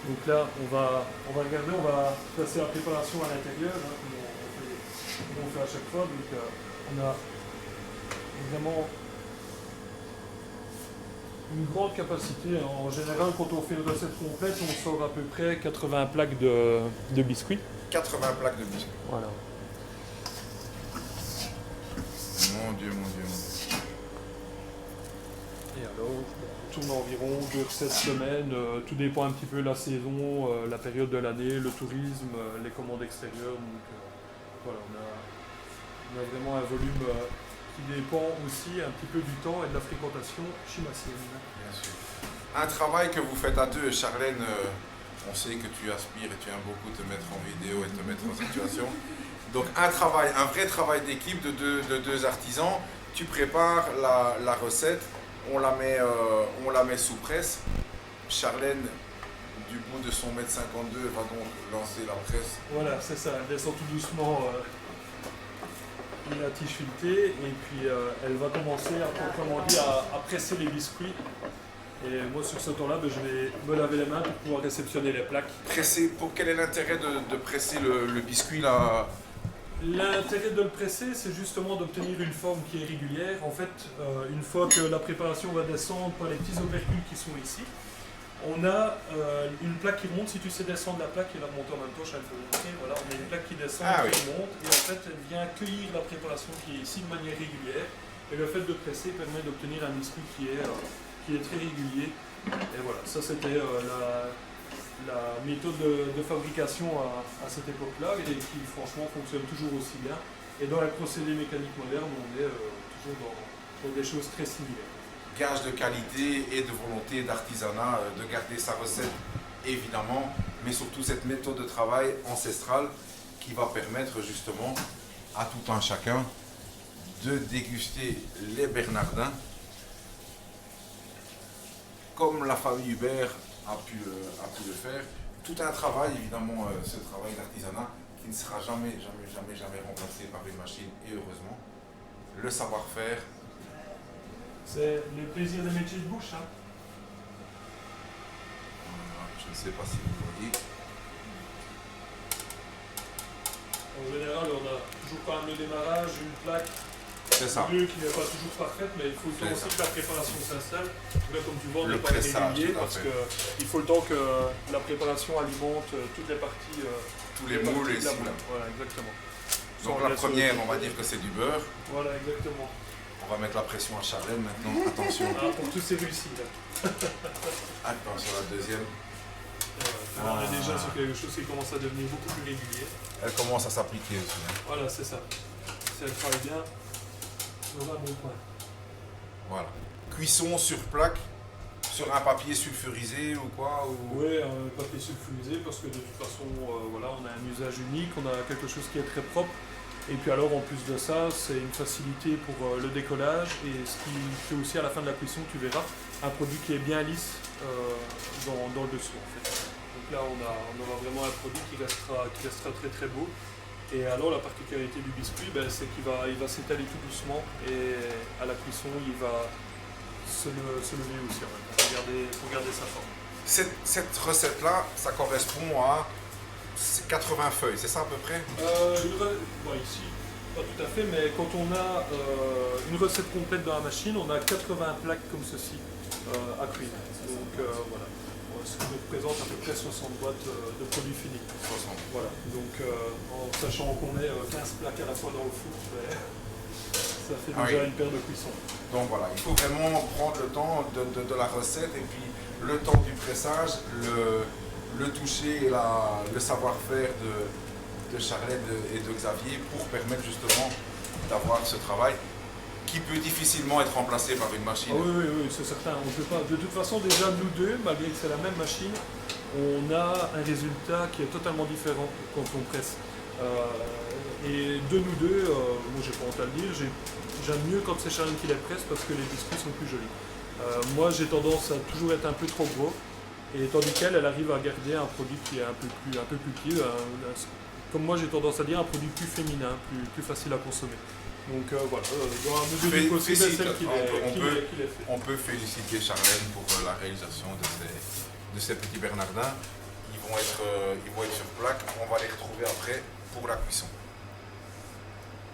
Donc là, on va regarder, on va passer la préparation à l'intérieur, hein, comme on fait à chaque fois. Donc on a vraiment une grande capacité. En général, quand on fait une recette complète, on sort à peu près 80 plaques de biscuits. 80 plaques de biscuits. Voilà. Mon Dieu, mon Dieu, mon Dieu. Et alors, on tourne environ 2 semaines. Tout dépend un petit peu de la saison, la période de l'année, le tourisme, les commandes extérieures. Donc voilà, on a vraiment un volume qui dépend aussi un petit peu du temps et de la fréquentation chimassienne. Bien sûr. Un travail que vous faites à deux, Charlène, on sait que tu aspires et tu aimes beaucoup te mettre en vidéo et te mettre en situation. Donc un vrai travail d'équipe de deux artisans. Tu prépares la recette, on la met sous presse. Charlène, du bout de son 1,52 m, va donc lancer la presse. Voilà, c'est ça, elle descend tout doucement la tige filetée et puis elle va commencer à proprement dit à presser les biscuits. Et moi sur ce temps-là, je vais me laver les mains pour pouvoir réceptionner les plaques. Quel est l'intérêt de presser le biscuit là? L'intérêt de le presser, c'est justement d'obtenir une forme qui est régulière. En fait, une fois que la préparation va descendre par les petits opercules qui sont ici, on a une plaque qui remonte. Si tu sais descendre la plaque et la remonter en même temps, je vais vous montrer. Voilà, on a une plaque qui descend et qui remonte. Et en fait, elle vient accueillir la préparation qui est ici de manière régulière. Et le fait de presser permet d'obtenir un biscuit qui est très régulier. Et voilà, ça c'était la méthode de fabrication à cette époque-là et qui franchement fonctionne toujours aussi bien. Et dans les procédés mécaniques modernes, on est toujours dans des choses très similaires. Gage de qualité et de volonté d'artisanat, de garder sa recette évidemment, mais surtout cette méthode de travail ancestrale qui va permettre justement à tout un chacun de déguster les Bernardins comme la famille Hubert a pu le faire. Tout un travail, évidemment, ce travail d'artisanat qui ne sera jamais remplacé par une machine, et heureusement. Le savoir-faire. C'est le plaisir des métiers de bouche. Hein. Je ne sais pas si vous voyez. En général, on a toujours quand même le démarrage, une plaque. C'est ça. Qui n'est pas toujours parfaite, mais il faut le temps aussi que la préparation s'installe. Là, comme tu vois, on le n'est pas pressage, régulier parce qu'il faut le temps que la préparation alimente toutes les parties. Tous les moules et la moule. Voilà, exactement. Donc la première, on va dire que c'est du beurre. Voilà, exactement. On va mettre la pression à Charlène maintenant. Attention. Ah, pour tous ces réussites. Attention, la deuxième. On est déjà sur quelque chose qui commence à devenir beaucoup plus régulier. Elle commence à s'appliquer aussi. Hein. Voilà, c'est ça. Si elle travaille bien, on a un bon point. Voilà. Cuisson sur plaque, sur un papier sulfurisé ou quoi ou... Oui, un papier sulfurisé parce que de toute façon, voilà, on a un usage unique, on a quelque chose qui est très propre. Et puis alors, en plus de ça, c'est une facilité pour le décollage et ce qui fait aussi à la fin de la cuisson, tu verras, un produit qui est bien lisse dans le dessous en fait. Donc là, on aura vraiment un produit qui restera très très beau. Et alors, la particularité du biscuit, c'est qu'il va s'étaler tout doucement et à la cuisson, il va se lever aussi en même temps pour garder sa forme. Cette recette-là, ça correspond à 80 feuilles, c'est ça à peu près? Ici, pas tout à fait, mais quand on a une recette complète dans la machine, on a 80 plaques comme ceci à cuire. Donc voilà, ce qui représente à peu près 60 boîtes de produits finis. 60. Voilà, donc en sachant qu'on met 15 plaques à la fois dans le four, ça fait déjà une paire de cuisson. Donc voilà, il faut vraiment prendre le temps de la recette et puis le temps du pressage, le toucher et le savoir-faire de Charlène et de Xavier pour permettre justement d'avoir ce travail qui peut difficilement être remplacé par une machine. Ah oui, c'est certain. On peut pas. De toute façon, déjà nous deux, malgré que c'est la même machine, on a un résultat qui est totalement différent quand on presse. Et de nous deux, moi j'ai pas honte à le dire, j'aime mieux quand c'est Charlène qui les presse parce que les biscuits sont plus jolis. Moi j'ai tendance à toujours être un peu trop gros, et tandis qu'elle arrive à garder un produit qui est un peu plus petit, comme moi j'ai tendance à dire, un produit plus féminin, plus facile à consommer. Donc voilà, dans la mesure du possible, c'est celle qui les fait. On peut féliciter Charlène pour la réalisation de ces petits Bernardins. ils vont être sur plaque. On va les retrouver après pour la cuisson.